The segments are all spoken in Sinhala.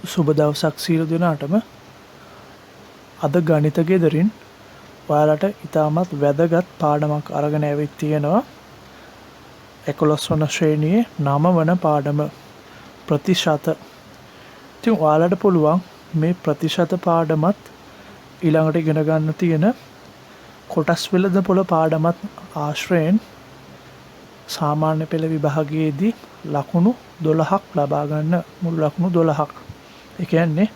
සුබ දවසක් සියලු දෙනාටම. අද ගණිත ගෙදරින් ඔයාලට ඉතාමත් වැදගත් පාඩමක් අරගෙන ඇවිත් තියෙනවා. 11 වන ශ්‍රේණියේ 9 වන පාඩම ප්‍රතිශත. ඉතින් ඔයාලට පුළුවන් මේ ප්‍රතිශත පාඩමත් ඊළඟට ඉගෙන ගන්න තියෙන කොටස් වෙළඳපොළ පාඩමත් ආශ්‍රයෙන් සාමාන්‍ය පෙළ විභාගයේදී ලකුණු 12ක් ලබා ගන්න. මුළු ලකුණු 12ක්. ඒ කියන්නේ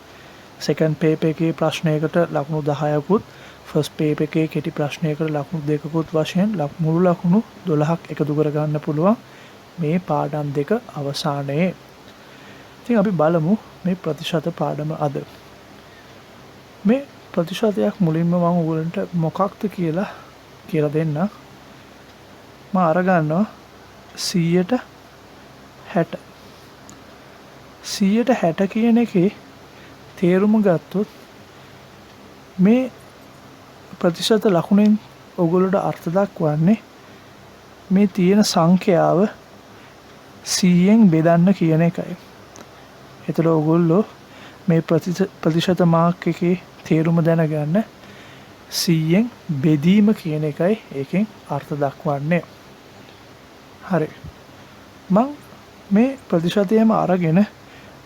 සෙකන්ඩ් පේපර් එකේ ප්‍රශ්නයකට ලකුණු 10කුත් ෆස්ට් පේපර් එකේ කෙටි ප්‍රශ්නයකට ලකුණු 2කුත් වශයෙන් මුළු ලකුණු 12ක් එකතු කර ගන්න පුළුවන් මේ පාඩම් දෙක අවසානයේ. ඉතින් අපි බලමු මේ ප්‍රතිශත පාඩම අද. මේ ප්‍රතිශතයක් මුලින්ම මම ඔයගලන්ට මොකක්ද කියලා දෙන්න. මම අරගන්නවා 100ට 60. 100ට 60 කියන එකේ තේරුම ගත්තොත් මේ ප්‍රතිශත ලකුණෙන් ඔයගොල්ලෝට අර්ථ දක්වන්නේ මේ තියෙන සංඛ්‍යාව 100ෙන් බෙදන්න කියන එකයි. ඒතර ඔයගොල්ලෝ මේ ප්‍රතිශත මාක් එකේ තේරුම දැනගන්න 100ෙන් බෙදීම කියන එකයි ඒකෙන් අර්ථ දක්වන්නේ. හරි. මම මේ ප්‍රතිශතයම අරගෙන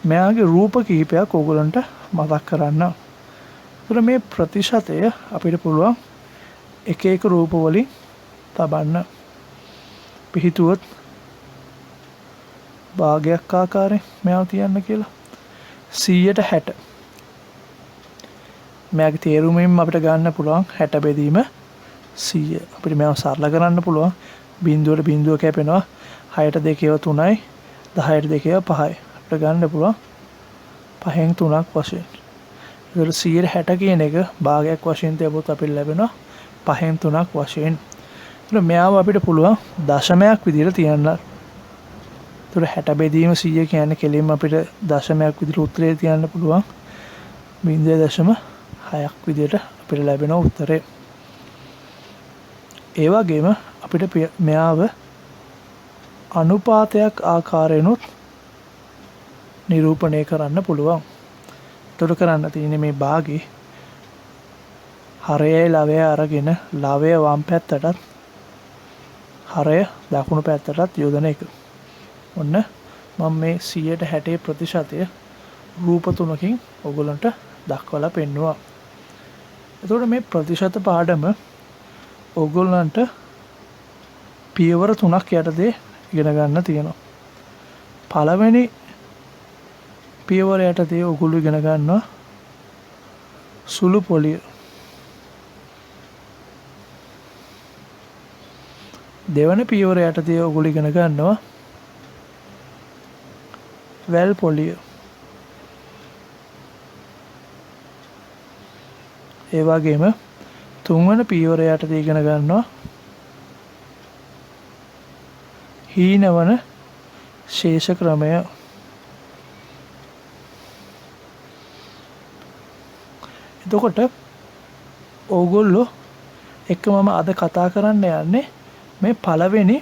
මෙයාගේ රූප කිහිපයක් ඔයගලන්ට මතක් කරන්න. ඒතර මේ ප්‍රතිශතය අපිට පුළුවන් එක එක රූප වලින් තබන්න. පිහිටුවොත් භාගයක් ආකාරයෙන් මෙයාව තියන්න කියලා 100ට 60. මෙයාගේ තේරුමෙන් අපිට ගන්න පුළුවන් 60 බෙදීම 100. අපිට මේව සරල කරන්න පුළුවන්. බිඳුවට බිඳුව කැපෙනවා. 6ට 2 3යි 10ට 2 5යි. අපිට ගන්න පුළුවන් 5න් 3ක් වශයෙන්. ඒතර 160 කියන එක භාගයක් වශයෙන් තියපොත් අපිට ලැබෙනවා 5න් 3ක් වශයෙන්. ඒතර මෙයාව අපිට පුළුවන් දශමයක් විදිහට තියන්න. ඒතර 60 බෙදීම 100 කියන්නේ කෙලින්ම අපිට දශමයක් විදිහට උත්තරේ තියන්න පුළුවන් 0.6ක් විදිහට අපිට ලැබෙන උත්තරේ. ඒ වගේම අපිට මෙයාව අනුපාතයක් ආකාරයෙන්ුත් නිරූපණය කරන්න පුළුවන්. එතකොට කරන්න තියෙන්නේ මේ භාගේ හරයයි ලවය අරගෙන ලවය වම් පැත්තටත් හරය දකුණු පැත්තටත් යොදන එක. ඔන්න මම මේ 160 ප්‍රතිශතය රූප තුනකින් ඔයගලන්ට දක්වලා පෙන්නුවා. එතකොට මේ ප්‍රතිශත පාඩම ඔයගලන්ට පියවර 3ක් යටතේ ඉගෙන ගන්න තියෙනවා. පළවෙනි පියවර යටතේ ඔයගොල්ලෝ ඉගෙන ගන්නවා සුළු පොලිය. දෙවන පියවර යටතේ ඔයගොල්ලෝ ඉගෙන ගන්නවා වැල් පොලිය. ඒ වගේම තුන්වන පියවර යටතේ ඉගෙන ගන්නවා හීනවන ශේෂ ක්‍රමය. එතකොට ඕගොල්ලෝ එක්ක මම අද කතා කරන්න යන්නේ මේ පළවෙනි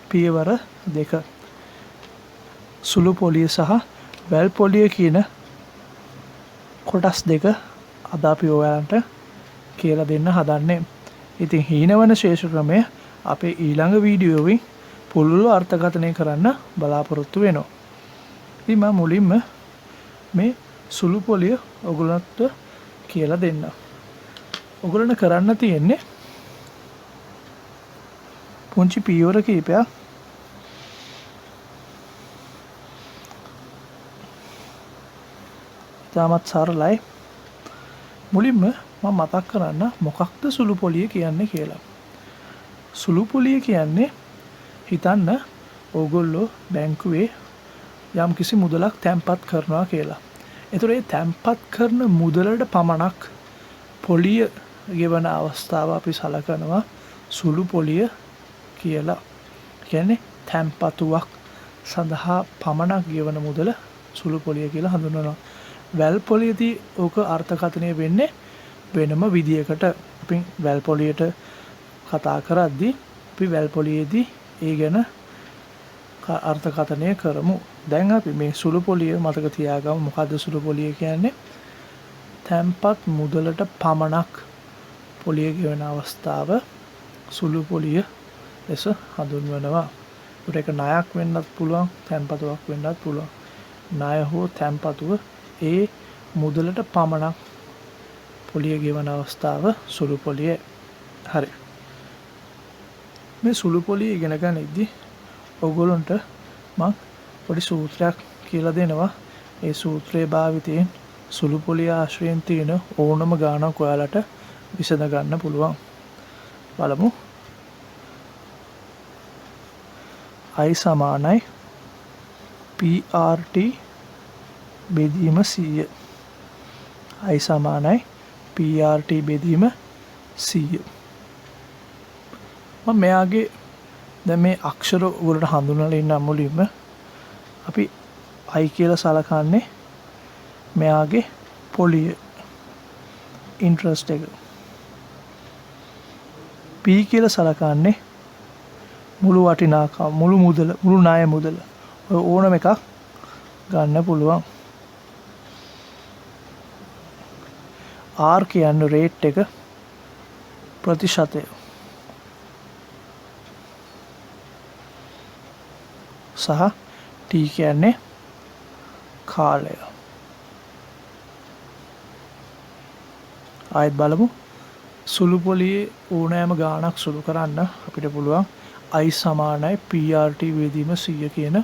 පියවර දෙක. සුළු පොලිය සහ වැල් පොලිය කියන කොටස් දෙක අද අපි ඔයාලන්ට කියලා දෙන්න හදන්නේ. ඉතින් හීනවන ශේෂ ක්‍රමය අපේ ඊළඟ වීඩියෝවෙන් පුළුල් අර්ථකථනය කරන්න බලාපොරොත්තු වෙනවා. ඉතින් මම මුලින්ම මේ සුළු පොලිය ඔයගොල්ලන්ට කියලා දෙන්න. ඔයගොල්ලන්ට කරන්න තියෙන්නේ පුංචි පියවර කීපයක් තාමත් සරලයි. මුලින්ම මම මතක් කරන්න මොකක්ද සුළු පොලිය කියන්නේ කියලා. සුළු පොලිය කියන්නේ හිතන්න ඕගොල්ලෝ බැංකුවේ යම් කිසි මුදලක් තැන්පත් කරනවා කියලා. ඒතර ඒ තැන්පත් කරන මුදලට පමණක් පොලිය ගෙවන අවස්ථාව අපි සලකනවා සුළු පොලිය කියලා. කියන්නේ තැන්පතුවක් සඳහා පමණක් ගෙවන මුදල සුළු පොලිය කියලා හඳුන්වනවා. වැල් පොලියදී ඕක අර්ථකථනය වෙන්නේ වෙනම විදියකට. අපි වැල් පොලියට කතා කරද්දී අපි වැල් පොලියේදී ඒ ගැන අර්ථකථනය කරමු. දැන් අපි මේ සුළු පොලිය මතක තියාගමු. මොකද්ද සුළු පොලිය කියන්නේ? තැන්පත් මුදලට පමණක් පොලිය ගෙවන අවස්ථාව සුළු පොලිය ලෙස හඳුන්වනවා. ඒක ණයක් වෙන්නත් පුළුවන්, තැන්පතුවක් වෙන්නත් පුළුවන්. ණය හෝ තැන්පතුව ඒ මුදලට පමණක් පොලිය ගෙවන අවස්ථාව සුළු පොලිය. හරි. මේ සුළු පොලිය ඉගෙන ගනිද්දී ඔයගොල්ලන්ට මම පොඩි සූත්‍රයක් කියලා දෙනවා. ඒ සූත්‍රයේ භාවිතයෙන් සුළු පොලිය ආශ්‍රයෙන් තියෙන ඕනම ගාණක් ඔයාලට විසඳ ගන්න පුළුවන්. බලමු. I සමානයි PRT බෙදීම 100. I සමානයි PRT බෙදීම 100. මම මෙයාගේ දැන් මේ අක්ෂර වලට හඳුන්වලා ඉන්න මුලින්ම අපි I කියලා සලකන්නේ මෙයාගේ පොලිය ඉන්ට්‍රස්ට් එක. P කියලා සලකන්නේ මුළු වටිනාකම, මුළු මුදල, මුළු ණය මුදල. ඔය ඕනම එකක් ගන්න පුළුවන්. R කියන්නේ රේට් එක, ප්‍රතිශතය. සහ T කියන්නේ කාලය. ආයෙත් බලමු. සුළු පොලියේ ඕනෑම ගාණක් සුළු කරන්න අපිට පුළුවන් I සමානයි PRT බෙදීම 100 කියන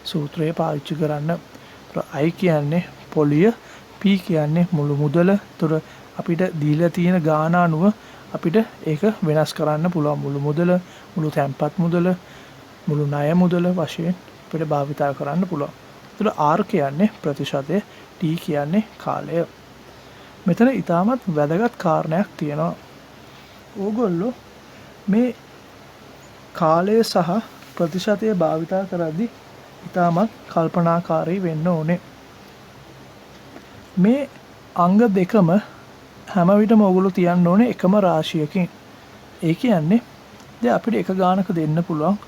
සූත්‍රය පාවිච්චි කරන්න. I කියන්නේ පොලිය, P කියන්නේ මුළු මුදල. ඒතර අපිට දීලා තියෙන ගාණ අනුව අපිට ඒක වෙනස් කරන්න පුළුවන්. මුළු මුදල, මුළු තැන්පත් මුදල, මුළු ණය මුදල වශයෙන් අපිට භාවිතා කරන්න පුළුවන්. ඒතර R කියන්නේ ප්‍රතිශතය, T කියන්නේ කාලය. මෙතන ඊටමත් වැදගත් කාරණයක් තියෙනවා. ඕගොල්ලෝ මේ කාලය සහ ප්‍රතිශතය භාවිතා කරද්දී ඊටමත් කල්පනාකාරී වෙන්න ඕනේ. මේ අංග දෙකම හැම විටම ඕගොල්ලෝ තියන්න ඕනේ එකම රාශියකින්. ඒ කියන්නේ දැන් අපිට එක ගානක දෙන්න පුළුවන්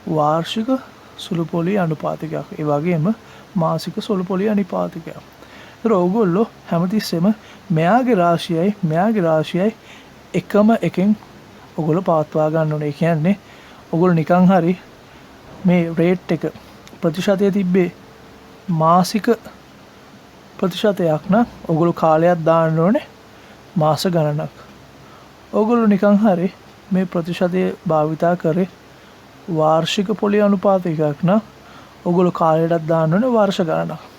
වාර්ෂික සුළු පොලිය අනුපාතිකයක්. ඒ වගේම මාසික සුළු පොලිය අනුපාතිකයක්. ඒතර ඕගොල්ලෝ හැමතිස්සෙම මෙයාගේ රාශියයි එකම එකෙන් ඔයගොල්ලෝ පවත්වා ගන්න ඕනේ. ඒ කියන්නේ ඔයගොල්ලෝ නිකන් හරි මේ රේට් එක ප්‍රතිශතය තිබ්බේ මාසික ප්‍රතිශතයක් නම් ඔයගොල්ලෝ කාලයක් දාන්න ඕනේ මාස ගණනක්. ඔයගොල්ලෝ නිකන් හරි මේ ප්‍රතිශතය භාවිතා කරේ වාර්ෂික පොලිය අනුපාතිකයක් නම් ඔයගොල්ලෝ කාලයටත් දාන්න ඕනේ වර්ෂ ගණනක්.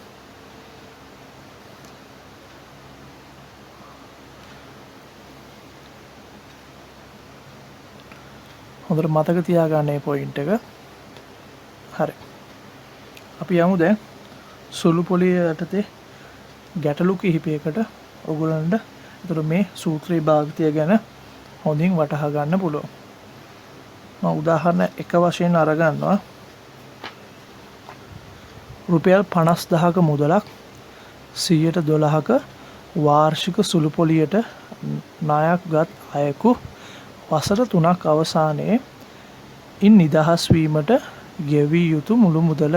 හොඳට මතක තියාගන්න මේ පොයින්ට් එක. හරි. අපි යමු දැන් සුළු පොලිය යටතේ ගැටලු කිහිපයකට ඔයගොල්ලන්ට. ඒතර මේ සූත්‍රයේ භාවිතය ගැන හොඳින් වටහා ගන්න පුළුවන්. මම උදාහරණ එක වශයෙන් අරගන්නවා. රුපියල් 50000ක මුදලක් 112ක වාර්ෂික සුළු පොලියට ණයක් ගත් අයෙකු වසර 3ක් අවසානයේ ඉන් නිදහස් වීමට ගෙවිය යුතු මුළු මුදල.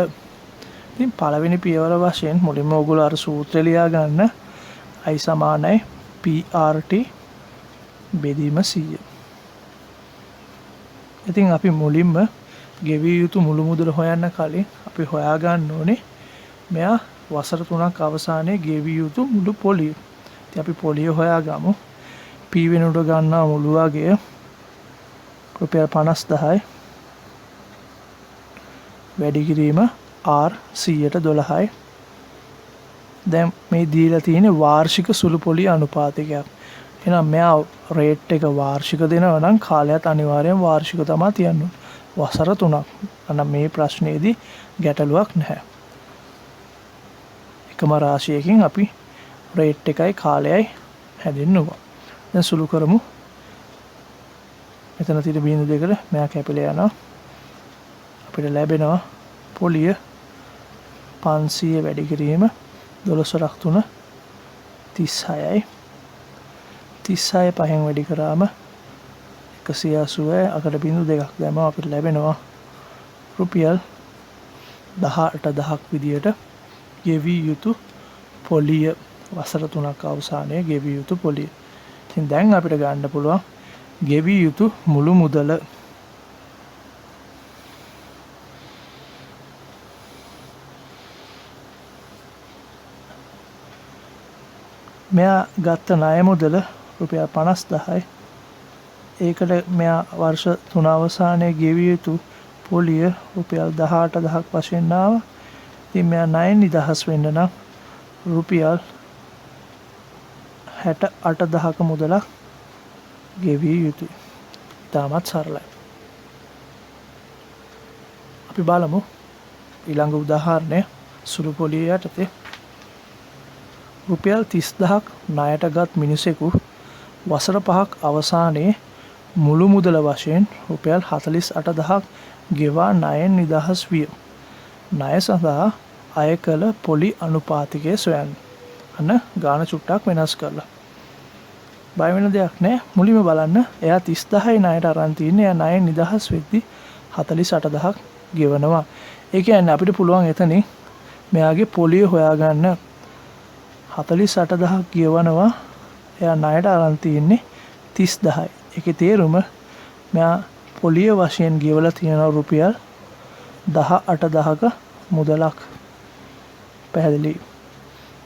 ඉතින් පළවෙනි පියවර වශයෙන් මුලින්ම ඔයගොල්ලෝ අර සූත්‍රය ලියා ගන්න. I සමානයි PRT බෙදීම 100. ඉතින් අපි මුලින්ම ගෙවිය යුතු මුළු මුදල හොයන්න කලින් අපි හොයා ගන්න ඕනේ මෙයා වසර 3ක් අවසානයේ ගෙවිය යුතු මුළු පොලිය. ඉතින් අපි පොලිය හොයාගමු. P වෙනුවට ගන්නා මුළු වගය රුපියල් 50000යි. වැඩි කිරීම R 112යි. දැන් මේ දීලා තියෙන වාර්ෂික සුළු පොලිය අනුපාතිකයක්. එහෙනම් මෙයා රේට් එක වාර්ෂික දෙනවා නම් කාලයත් අනිවාර්යෙන් වාර්ෂික තමයි තියන්න ඕනේ. වසර 3ක්. අන්න මේ ප්‍රශ්නේදී ගැටලුවක් නැහැ. එකම රාශියකින් අපි රේට් එකයි කාලයයි හැදෙන්නවා. දැන් සුළු කරමු. මෙතන තියෙන බිඳු දෙකට මෙයා කැපිලා යනවා. අපිට ලැබෙනවා පොලිය 500 වැඩි කිරීම 12 3 36යි. 36 පහෙන් වැඩි කරාම 180යි. අකට බිඳු දෙකක් දැම්මම අපිට ලැබෙනවා රුපියල් 18,000ක් විදියට ගෙවිය යුතු පොලිය වසර 3ක් අවසානයේ ගෙවිය යුතු පොලිය. ඉතින් දැන් අපිට ගන්න පුළුවන් ගෙවිය යුතු මුළු මුදල. මෙයා ගත්ත ණය මුදල රුපියල් 50,000යි. ඒකට මෙයා වර්ෂ 3 අවසානයේ ගෙවිය යුතු පොලිය රුපියල් 18,000ක් වශයෙන් ආවා. ඉතින් මෙයා ණයෙන් නිදහස් වෙන්න නම් රුපියල් 68,000ක මුදලක් ගෙවිය යුතුයි. ඉතාමත් සරලයි. අපි බලමු ඊළඟ උදාහරණය. සුළු පොලිය යටතේ රුපියල් 30,000ක් ණයටගත් මිනිසෙකු වසර 5ක් අවසානයේ මුළු මුදල වශයෙන් රුපියල් 48,000ක් ගෙවා ණයෙන් නිදහස් විය. ණය සඳහා අය කළ පොලි අනුපාතිකය සොයන්න. අන්න ගාන චුට්ටක් වෙනස් කරලා. බය වෙන දෙයක් නැහැ. මුලින්ම බලන්න එයා 30,000යි ණයට අරන් තින්නේ. එයා ණයෙන් නිදහස් වෙද්දි 48,000ක් ගෙවනවා. ඒ කියන්නේ අපිට පුළුවන් එතනින් මෙයාගේ පොලිය හොයාගන්න. 48,000ක් ගෙවනවා. එයා ණයට අරන් තින්නේ 30,000යි. ඒකේ තේරුම මෙයා පොලිය වශයෙන් ගෙවලා තියෙන රුපියල් 18,000ක මුදලක්. පැහැදිලි.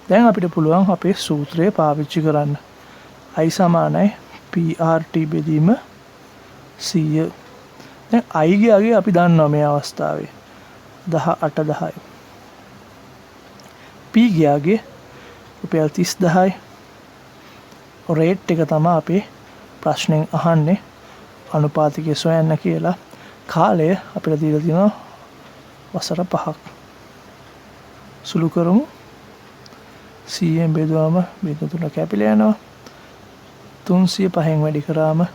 දැන් අපිට පුළුවන් අපේ සූත්‍රය පාවිච්චි කරන්න. i සමානයි PRT බෙදීම 100. දැන් i ගේ අගේ අපි දන්නවා මේ අවස්ථාවේ 18,000යි. p ගේ අගේ රුපියල් 30,000යි. රේට් එක තමයි අපේ ප්‍රශ්නෙන් අහන්නේ. අනුපාතිකය සොයන්න කියලා. කාලය අපිට දීලා තියෙනවා වසර 5ක්. සුළු කරමු. 100ෙන් බෙදුවම 3 කැපිලා යනවා. 305න් වැඩි කරාම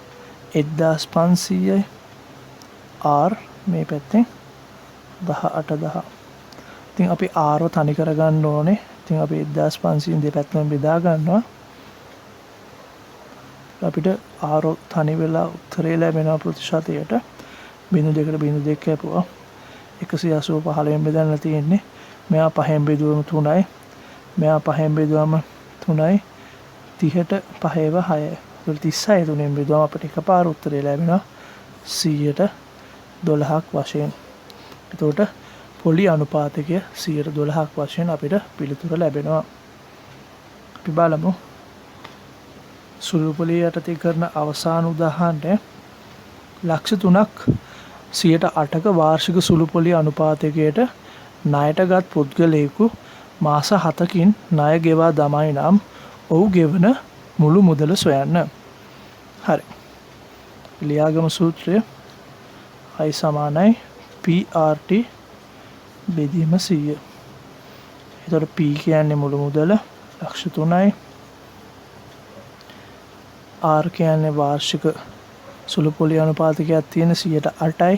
1500යි. r මේ පැත්තෙන් 18,000. ඉතින් අපි r තනි කරගන්න ඕනේ. ඉතින් අපි 1500න් දෙපැත්තම බෙදා ගන්නවා. අපිට r තනි වෙලා උත්තරේ ලැබෙනවා ප්‍රතිශතයට 0.2 කැපුවා 185න් බෙදන්න තියෙන්නේ. මෙයා 5න් බෙදුවම 3යි. මෙයා 5න් බෙදුවම 3යි. 30ට 5ව 6යි. 36 3න් බෙදුවම අපිට එකපාර උත්තරේ ලැබෙනවා 112ක් වශයෙන්. එතකොට පොලි අනුපාතකය 112ක් වශයෙන් අපිට පිළිතුර ලැබෙනවා. අපි බලමු සුළු පොලිය යටතේ කරන අවසාන උදාහරණය. ලක්ෂ 3ක් 8%ක වාර්ෂික සුළු පොලිය අනුපාතකයට ණයටගත් පුද්ගලයෙකු මාස 7කින් ණය ගෙවා දමයි නම් ඔහු ගෙවන මුළු මුදල සොයන්න. හරි. ලියාගමු සූත්‍රය. i සමානයි PRT බෙදීම 100. එතකොට p කියන්නේ මුළු මුදල ලක්ෂ 3යි. r කියන්නේ වාර්ෂික සුළු පොලිය අනුපාතකයක් තියෙන 8%යි.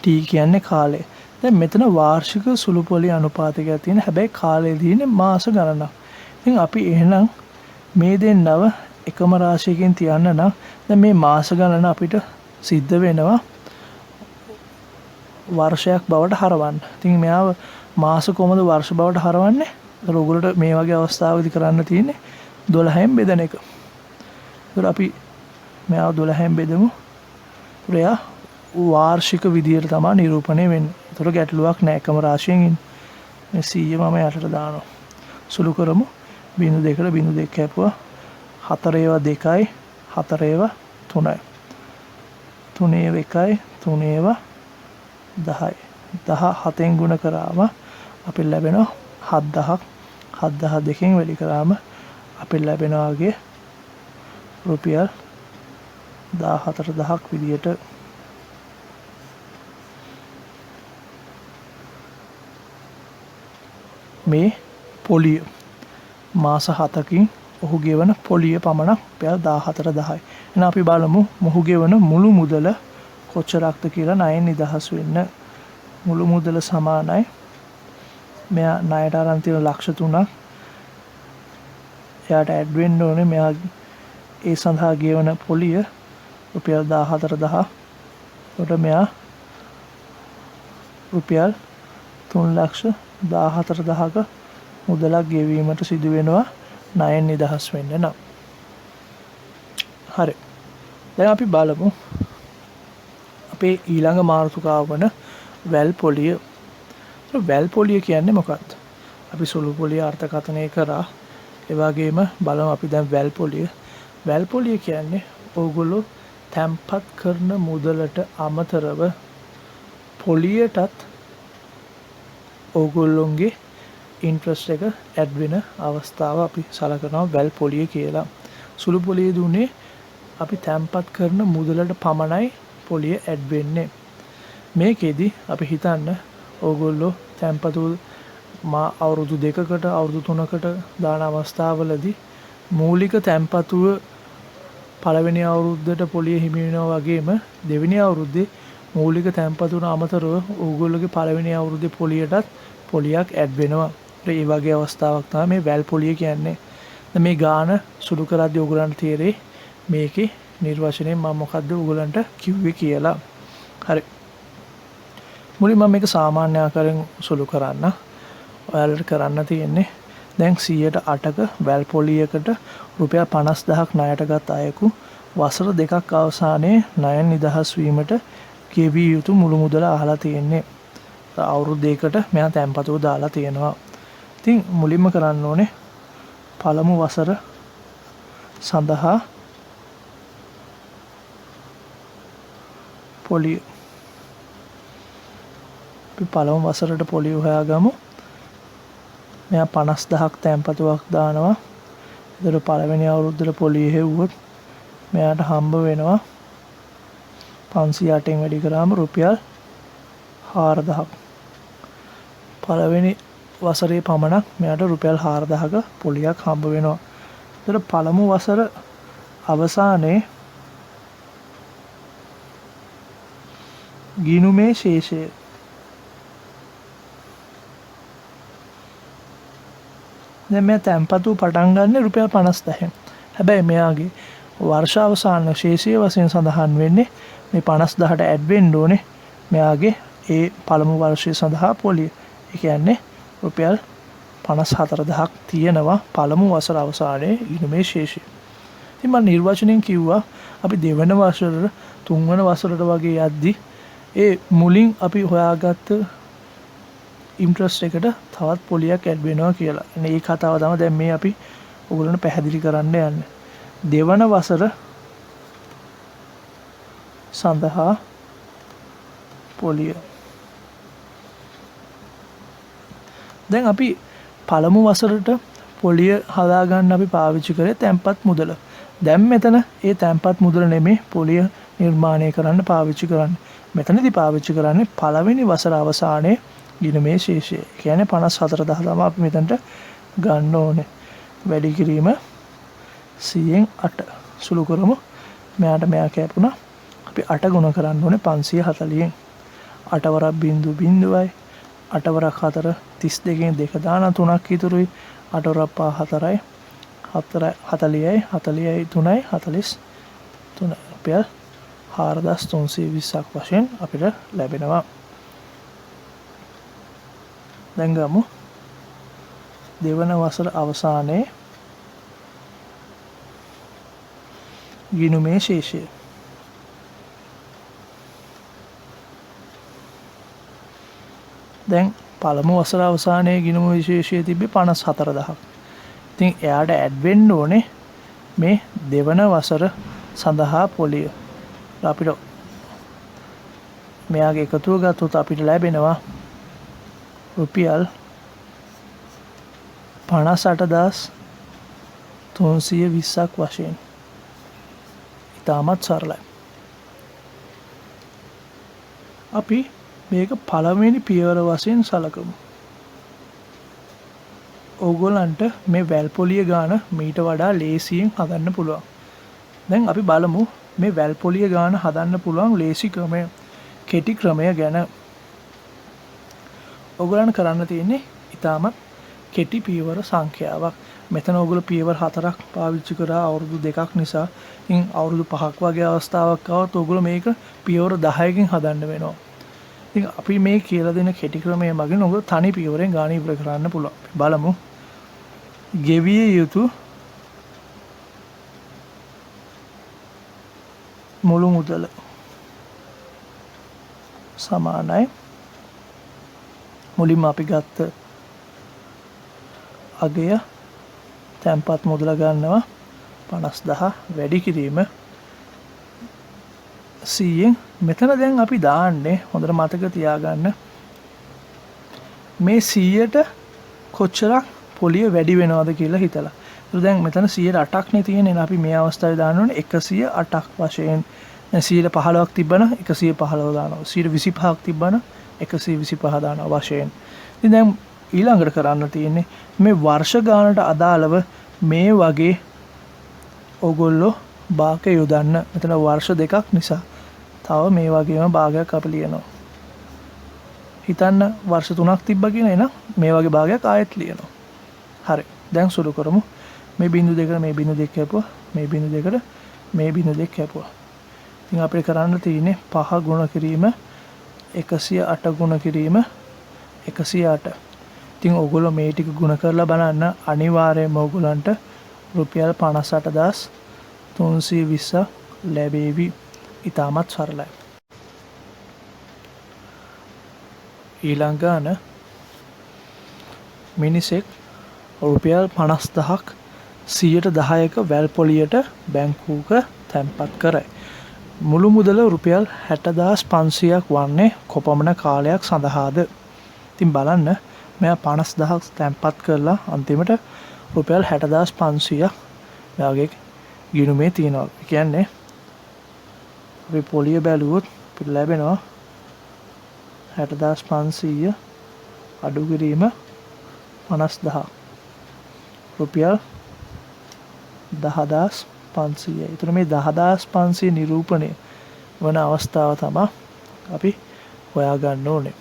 t කියන්නේ කාලය. දැන් මෙතන වාර්ෂික සුළු පොලිය අනුපාතකයක් තියෙන හැබැයි කාලය දිනේ මාස ගණනක්. ඉතින් අපි එහෙනම් මේ දෙන්නව එකම රාශියකින් තියන්න නම් දැන් මේ මාස ගණන අපිට සිද්ධ වෙනවා වර්ෂයක් බවට හරවන්න. ඉතින් මෙයාව මාස කොහොමද වර්ෂ බවට හරවන්නේ? ඒතර ඔයගොල්ලෝ මේ වගේ අවස්ථාවකදී කරන්න තියෙන්නේ 12න් බෙදන එක. ඒතර අපි මෙයාව 12න් බෙදමු. එයා වාර්ෂික විදියට තමයි නිරූපණය වෙන්නේ. ඒතර ගැටලුවක් නැහැ එකම රාශියෙන් ඉන්නේ. මේ 100 මම යටට දානවා. සුළු කරමු. 0.2ට 0.2 කැපුවා. 4 ඒවා 2යි 4 ඒවා 3යි. 3 ඒවා 1යි 3 ඒවා 10යි. 17න් ගුණ කරාම අපිට ලැබෙනවා 7,000ක්. 7,000 දෙකෙන් වැඩි කරාම අපිට ලැබෙනවාගේ රුපියල් 14,000ක් විදියට. මේ පොලිය මාස 7කින් ඔහු ගෙවන පොලිය පමණක් රුපියල් 14,000යි. එහෙනම් අපි බලමු මොහු ගෙවන මුළු මුදල කොච්චරක්ද කියලා ණයෙන් නිදහස් වෙන්න. මුළු මුදල සමානයි මෙයා ණයට අරන් තියෙන ලක්ෂ 3ක්. එයාට ඇඩ් වෙන්න ඕනේ මෙයා ඒ සඳහා ගෙවන පොලිය රුපියල් 14,000. එතකොට මෙයා රුපියල් 3,14,000ක මුදලක් ගෙවීමට සිදු වෙනවා ණයෙන් නිදහස් වෙන්න නම්. හරි. දැන් අපි බලමු අපේ ඊළඟ මාතෘකාව වන වැල් පොලිය. වැල් පොලිය කියන්නේ මොකක්ද? අපි සුළු පොලිය අර්ථකථනය කරා. ඒ වගේම බලමු අපි දැන් වැල් පොලිය. වැල් පොලිය කියන්නේ ඕගොල්ලෝ තැන්පත් කරන මුදලට අමතරව පොලියටත් ඕගොල්ලොන්ගේ ඉන්ට්‍රස්ට් එක ඇඩ් වෙන අවස්ථාව අපි සලකනවා වැල් පොලිය කියලා. සුළු පොලිය දුන්නේ අපි තැන්පත් කරන මුදලට පමණයි පොලිය ඇඩ් වෙන්නේ. මේකෙදි අපි හිතන්න ඕගොල්ලෝ තැන්පතු අවුරුදු 2කට අවුරුදු 3කට දාන අවස්ථාවලදී මූලික තැන්පතුව පළවෙනි අවුරුද්දට පොලිය හිමි වෙනවා වගේම දෙවෙනි අවුරුද්දේ මූලික තැන්පතුන අමතරව ඕගොල්ලෝගේ පළවෙනි අවුරුද්දේ පොලියටත් පොලියක් ඇඩ් වෙනවා. ඒ වගේ අවස්ථාවක් තමයි මේ වැල් පොලිය කියන්නේ. මේ ගාන සුළු කරද්දී ඕගොල්ලන්ට තේරෙයි මේකේ නිර්වචනයෙන් මම මොකද්ද ඕගොල්ලන්ට කිව්වේ කියලා. හරි. මුලින්ම මම මේක සාමාන්‍ය ආකාරයෙන් සුළු කරන්න. ඔයාලට කරන්න තියෙන්නේ දැන් 108ක වැල් පොලියකට රුපියල් 50000ක් ණයට ගත් අයෙකු වසර 2ක් අවසානයේ ණයෙන් නිදහස් වීමට ගෙවිය යුතු මුළු මුදල අහලා තියෙන්නේ. අවුරුදු 2කට මෙයා තැන්පතුව දාලා තියෙනවා. ඉතින් මුලින්ම කරන්න ඕනේ පළමු වසර සඳහා පොලිය. අපි පළමු වසරට පොලිය හොයාගමු. මෙයා 50000ක් තැන්පතුවක් දානවා. ඒතර පළවෙනි අවුරුද්දට පොලිය හෙව්වොත් මෙයාට හම්බ වෙනවා 508න් වැඩි කරාම රුපියල් 4000ක්. පළවෙනි වසරේ පමණක් මෙයාට රුපියල් 4000ක පොලියක් හම්බ වෙනවා. ඒතර පළමු වසර අවසානයේ ගිණුමේ ශේෂය දැන් මේ තැන්පතු පටන් ගන්න රුපියල් 50000න්. හැබැයි මෙයාගේ වර්ෂ අවසාන ශේෂය වශයෙන් සඳහන් වෙන්නේ මේ 50000ට ඇඩ් වෙන්න ඕනේ මෙයාගේ ඒ පළමු වර්ෂය සඳහා පොලිය. ඒ කියන්නේ රුපියල් 54000ක් තියෙනවා පළමු වසර අවසානයේ ගිණුමේ ශේෂය. ඉතින් මම නිර්වචනයෙන් කිව්වා අපි දෙවන වසරට තුන්වන වසරට වගේ යද්දි ඒ මුලින් අපි හොයාගත්ත ඉන්ට්‍රස්ට් එකට තවත් පොලියක් ඇඩ් වෙනවා කියලා. මේ කතාව තමයි දැන් මේ අපි ඔයගොල්ලන්ට පැහැදිලි කරන්න යන්නේ. දෙවන වසර සඳහා පොලිය. දැන් අපි පළමු වසරට පොලිය හදාගන්න අපි පාවිච්චි කරේ තැන්පත් මුදල. දැන් මෙතන ඒ තැන්පත් මුදල නෙමේ පොලිය නිර්මාණය කරන්න පාවිච්චි කරන්නේ. මෙතනදී පාවිච්චි කරන්නේ පළවෙනි වසර අවසානයේ ගිණුමේ ශේෂය. කියන්නේ 54000 තමයි අපි මෙතනට ගන්න ඕනේ. වැඩි කිරීම 100න් 8 සුළු කරමු. මෙයා කැපුණා. අපි 8 ගුණ කරන්න ඕනේ 540න්. 8 වරක් 0.0යි. 8 වරක් 4 32න් 2 දාන 3ක් ඉතුරුයි. 8 වරක් 5 4යි. 40යි 40යි 3යි 43 රුපියල් 4320ක් වශයෙන් අපිට ලැබෙනවා. දැන් ගමු දෙවන වසර අවසානයේ ගිණුමේ ශේෂය. දැන් පළමු වසර අවසානයේ ගිණුමේ ශේෂය තිබ්බේ 54000ක්. ඉතින් එයාට ඇඩ් වෙන්න ඕනේ මේ දෙවන වසර සඳහා පොලිය. අපිට මෙයාගේ එකතුව ගත්තොත් අපිට ලැබෙනවා රුපියල් 58320ක් වශයෙන්. ඉතාමත් සරලයි. අපි මේක පළවෙනි පියවර වශයෙන් සලකමු. ඕගොල්ලන්ට මේ වැල් පොලිය ගාන මීට වඩා ලේසියෙන් හදන්න පුළුවන්. දැන් අපි බලමු මේ වැල් පොලිය ගාන හදන්න පුළුවන් ලේසි ක්‍රමය, කෙටි ක්‍රමය ගැන. ඔයගොල්ලන් කරන්න තියෙන්නේ ඉතාමත් කෙටි පියවර සංඛ්‍යාවක්. මෙතන ඔයගොල්ලෝ පියවර 4ක් පාවිච්චි කරා අවුරුදු 2ක් නිසා. ඉතින් අවුරුදු 5ක් වගේ අවස්ථාවක් ආවොත් ඔයගොල්ලෝ මේක පියවර 10කින් හදන්න වෙනවා. ඉතින් අපි මේ කියලා දෙන කෙටි ක්‍රමය මගින් ඔබ තනි පියවරෙන් ගාණ ඉවර කරන්න පුළුවන්. බලමු. ගෙවිය යුතු මුළු මුදල සමානයි මුලින්ම අපි ගත්ත අගය තැන්පත් මුදල ගන්නවා 50000 වැඩි කිරීම 100න්. මෙතන දැන් අපි දාන්නේ හොඳට මතක තියාගන්න මේ 100ට කොච්චරක් පොලිය වැඩි වෙනවද කියලා හිතලා. ඒක දැන් මෙතන 108ක් නේ තියෙන්නේ. අපි මේ අවස්ථාවේ දාන්න ඕනේ 108ක් වශයෙන්. 115ක් තිබ්බනම් 115 දානවා. 125ක් තිබ්බනම් 125 දානවා වශයෙන්. ඉතින් දැන් ඊළඟට කරන්න තියෙන්නේ මේ වර්ෂ ගානට අදාළව මේ වගේ ඕගොල්ලෝ භාග යොදන්න. මෙතන වර්ෂ දෙකක් නිසා තව මේ වගේම භාගයක් අපි ලියනවා. හිතන්න වර්ෂ 3ක් තිබ්බ කියන එන මේ වගේ භාගයක් ආයෙත් ලියනවා. හරි. දැන් සුළු කරමු. මේ බිංදු දෙකට මේ බිංදු දෙක කැපුවා. මේ බිංදු දෙකට මේ බිංදු දෙක කැපුවා. ඉතින් අපිට කරන්න තියෙන්නේ 5 ගුණ කිරීම 108 ගුණ කිරීම 108. ඉතින් ඕගොල්ලෝ මේ ටික ගුණ කරලා බලන්න අනිවාර්යයෙන්ම ඕගොල්ලන්ට රුපියල් 58320 ලැබෙවි. ඉතාමත් සරලයි. ඊළඟ ගාන මිනිසෙක් රුපියල් 50000ක් 10%ක වැල් පොලියට බැංකුවක තැන්පත් කරයි. මුළු මුදල රුපියල් 60500ක් වන්නේ කොපමණ කාලයක් සඳහාද? ඉතින් බලන්න මෙයා 50000ක් තැන්පත් කරලා අන්තිමට රුපියල් 60500ක් මෙයාගේ ගිණුමේ තියෙනවා. ඒ කියන්නේ අපි පොලිය බැලුවොත් අපිට ලැබෙනවා 60500 අඩු කිරීම 50000 රුපියල් 10500යි. ඒතර මේ 10500 නිරූපණය වන අවස්ථාව තමයි අපි හොයාගන්න ඕනේ.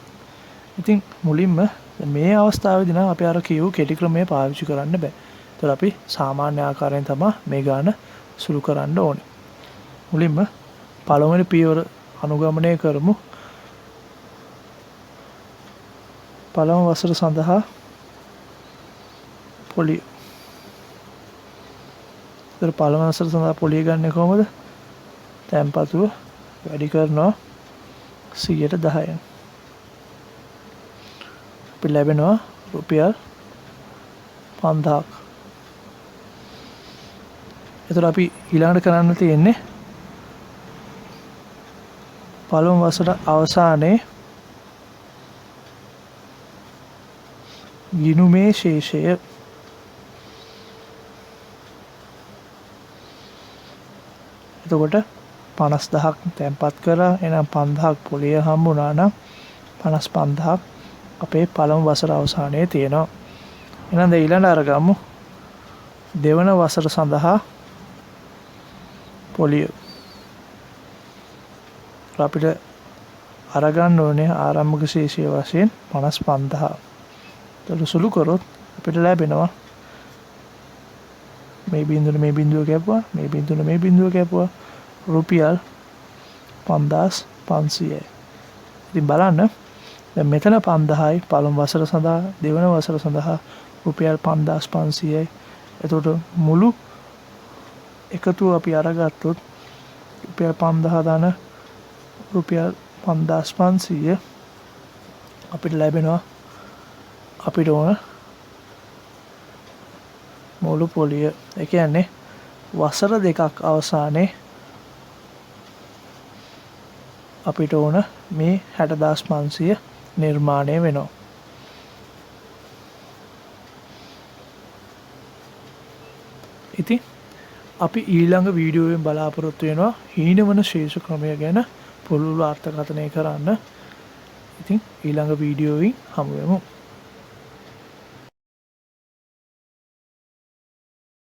ඉතින් මුලින්ම මේ අවස්ථාවේදී නම් අපි අර කියු කෙටි ක්‍රමය පාවිච්චි කරන්න බෑ. ඒතර අපි සාමාන්‍ය ආකාරයෙන් තමයි මේ ගාන සුළු කරන්න ඕනේ. මුලින්ම පළවෙනි පියවර අනුගමනය කරමු. පළමු වසර සඳහා පොලිය. ඒතර පළමු වසර සඳහා පොලිය ගන්න කොහොමද? තැන්පතුව වැඩි කරනවා 110න්. අපි ලැබෙනවා රුපියල් 5000ක්. ඒතර අපි ඊළඟට කරන්න තියෙන්නේ පළමු වසර අවසානයේ ගිණුමේ ශේෂය. එතකොට 50000ක් තැන්පත් කරා. එහෙනම් 5000ක් පොලිය හම්බුණා නම් 55000ක් අපේ පළමු වසර අවසානයේ තියෙනවා. එහෙනම් දැන් ඊළඟ අරගමු දෙවන වසර සඳහා පොලිය. අපිට අරගන්න ඕනේ ආරම්භක ශේෂය වශයෙන් 55000. ඒතර සුළු කරොත් අපිට ලැබෙනවා මේ බිංදුව මේ බිංදුව කැපුවා, මේ බිංදුව මේ බිංදුව කැපුවා රුපියල් 5500යි. ඉතින් බලන්න දැන් මෙතන 5000යි පළමු වසර සඳහා, දෙවන වසර සඳහා රුපියල් 5500යි. එතකොට මුළු එකතුව අපි අරගත්තොත් රුපියල් 5000 දාන රුපියල් 5500 අපිට ලැබෙනවා අපිට ඕන මුළු පොලිය. ඒ කියන්නේ වසර දෙකක් අවසානයේ අපිට ඕන මේ 60500 නිර්මාණය වෙනවා. ඉතින් අපි ඊළඟ වීඩියෝවෙන් බලාපොරොත්තු වෙනවා හීනවන ශේෂ ක්‍රමය ගැන පුළුල් අර්ථකථනය කරන්න. ඉතින් ඊළඟ වීඩියෝවෙන් හමු වෙමු.